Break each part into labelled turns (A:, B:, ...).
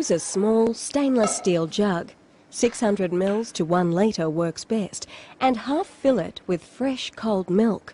A: Choose a small stainless steel jug. 600 ml to 1 litre works best, and half fill it with fresh cold milk.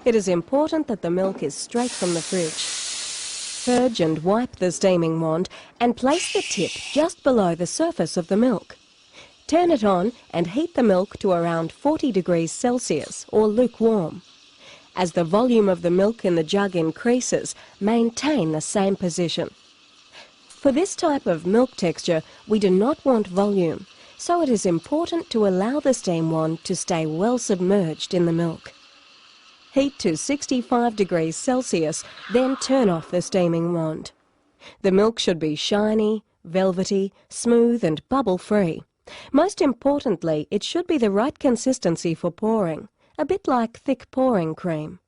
A: It is important that the milk is straight from the fridge. Purge and wipe the steaming wand and place the tip just below the surface of the milk. Turn it on and heat the milk to around 40 degrees Celsius or lukewarm. As the volume of the milk in the jug increases, maintain the same position. For this type of milk texture, we do not want volume, so it is important to allow the steam wand to stay well submerged in the milk. Heat to 65 degrees Celsius, then turn off the steaming wand. The milk should be shiny, velvety, smooth and bubble-free. Most importantly, it should be the right consistency for pouring, a bit like thick pouring cream.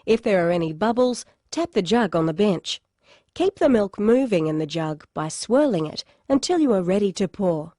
A: If there are any bubbles, tap the jug on the bench. Keep the milk moving in the jug by swirling it until you are ready to pour.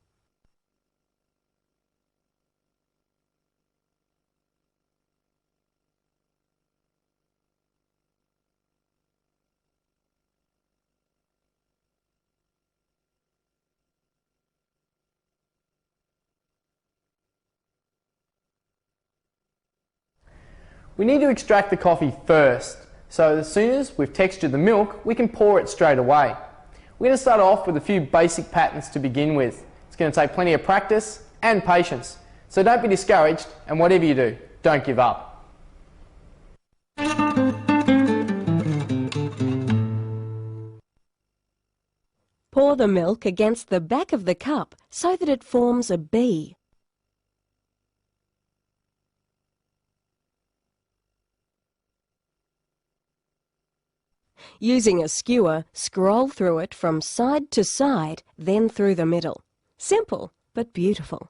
B: We need to extract the coffee first, so as soon as we've textured the milk, we can pour it straight away. We're going to start off with a few basic patterns to begin with. It's going to take plenty of practice and patience, so don't be discouraged, and whatever you do, don't give up.
A: Pour the milk against the back of the cup so that it forms a B. Using a skewer, scroll through it from side to side, then through the middle. Simple, but beautiful.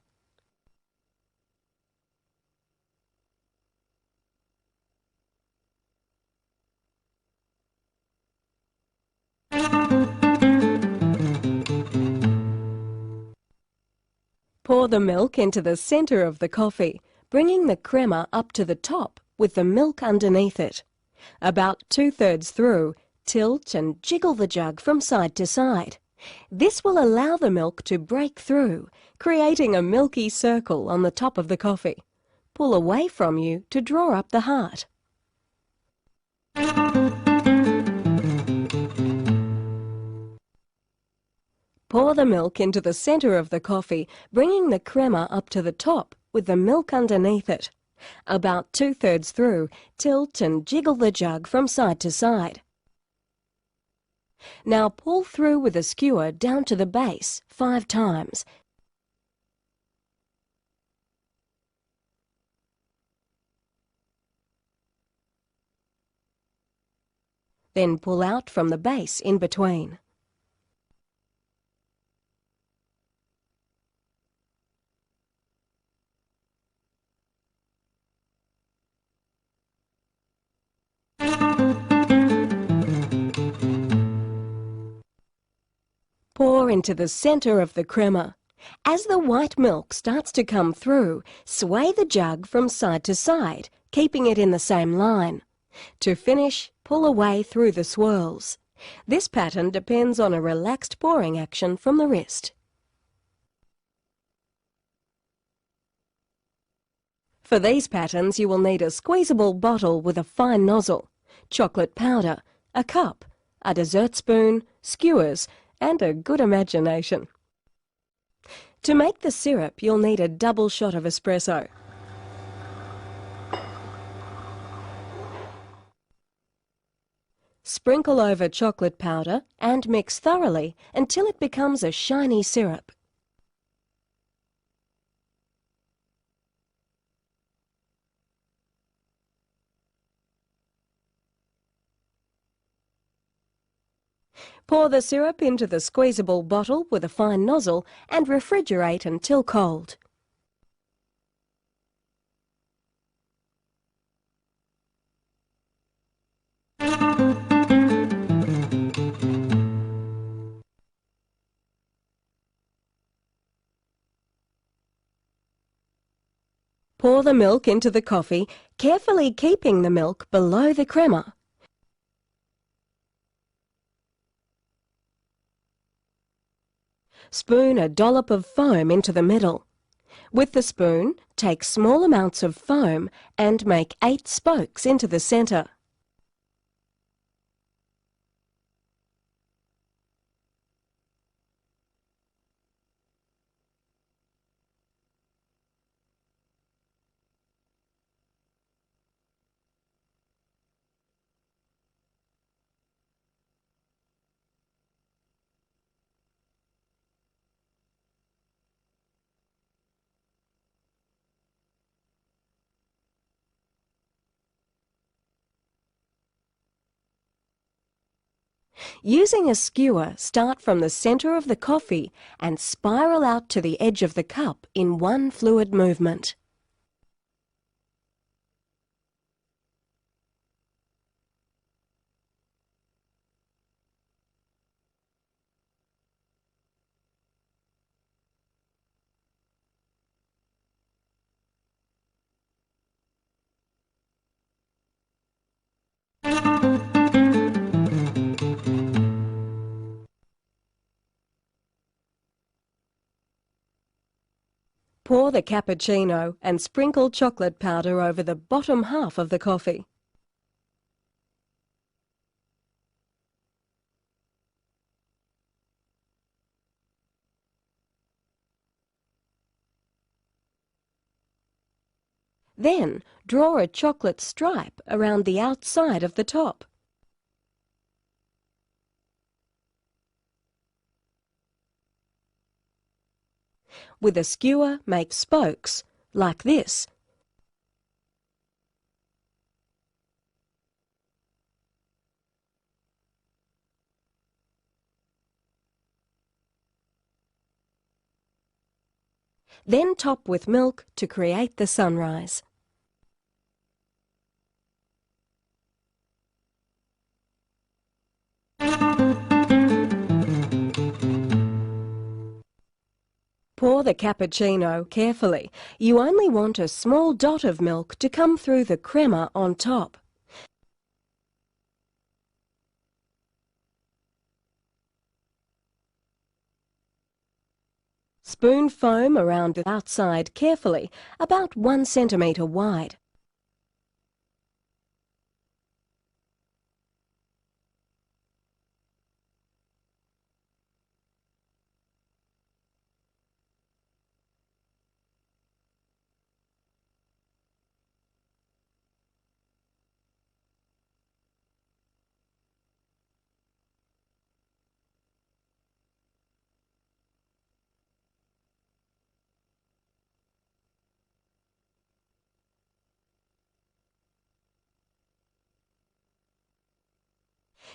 A: Pour the milk into the centre of the coffee, bringing the crema up to the top with the milk underneath it. About 2/3 through, tilt and jiggle the jug from side to side. This will allow the milk to break through, creating a milky circle on the top of the coffee. Pull away from you to draw up the heart. Pour the milk into the centre of the coffee, bringing the crema up to the top with the milk underneath it. About 2/3 through, tilt and jiggle the jug from side to side. Now pull through with a skewer down to the base 5 times. Then pull out from the base in between. Pour into the centre of the crema. As the white milk starts to come through, sway the jug from side to side, keeping it in the same line. To finish, pull away through the swirls. This pattern depends on a relaxed pouring action from the wrist. For these patterns, you will need a squeezable bottle with a fine nozzle, chocolate powder, a cup, a dessert spoon, skewers, and a good imagination. To make the syrup, you'll need a double shot of espresso. Sprinkle over chocolate powder and mix thoroughly until it becomes a shiny syrup. Pour the syrup into the squeezable bottle with a fine nozzle and refrigerate until cold. Pour the milk into the coffee, carefully keeping the milk below the crema. Spoon a dollop of foam into the middle. With the spoon, take small amounts of foam and make 8 spokes into the centre. Using a skewer, start from the centre of the coffee and spiral out to the edge of the cup in one fluid movement. Pour the cappuccino and sprinkle chocolate powder over the bottom half of the coffee. Then draw a chocolate stripe around the outside of the top. With a skewer, make spokes, like this. Then top with milk to create the sunrise. Pour the cappuccino carefully. You only want a small dot of milk to come through the crema on top. Spoon foam around the outside carefully, about 1 centimetre wide.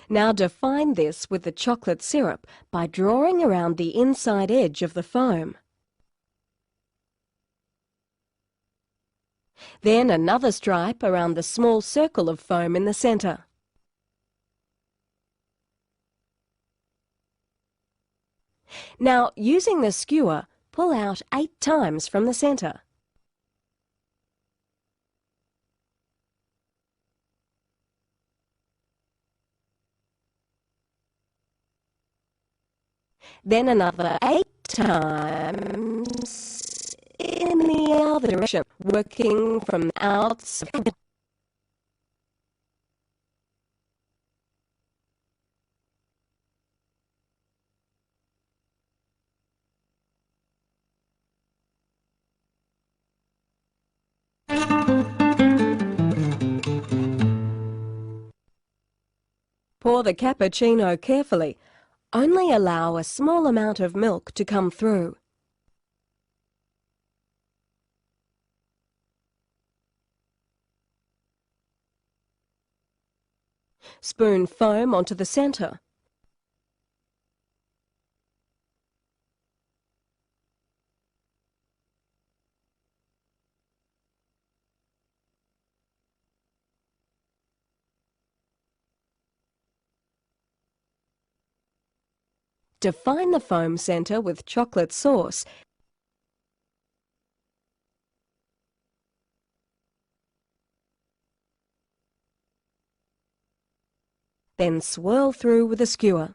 A: Now define this with the chocolate syrup by drawing around the inside edge of the foam. Then another stripe around the small circle of foam in the centre. Now, using the skewer, pull out 8 times from the centre. Then another 8 times in the other direction, working from the outside. Pour the cappuccino carefully. Only allow a small amount of milk to come through. Spoon foam onto the centre. Define the foam centre with chocolate sauce. Then swirl through with a skewer.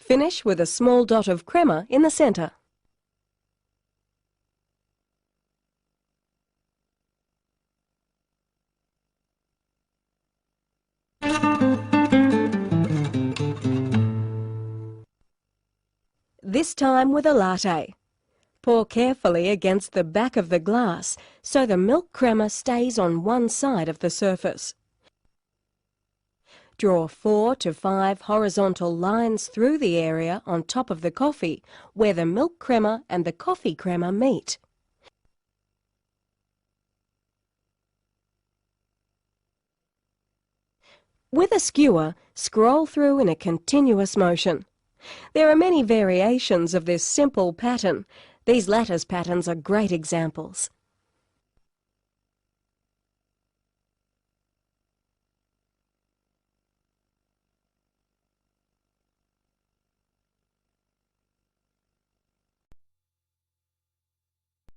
A: Finish with a small dot of crema in the centre. This time with a latte. Pour carefully against the back of the glass so the milk crema stays on one side of the surface. Draw 4 to 5 horizontal lines through the area on top of the coffee where the milk crema and the coffee crema meet. With a skewer, scroll through in a continuous motion. There are many variations of this simple pattern. These lattice patterns are great examples.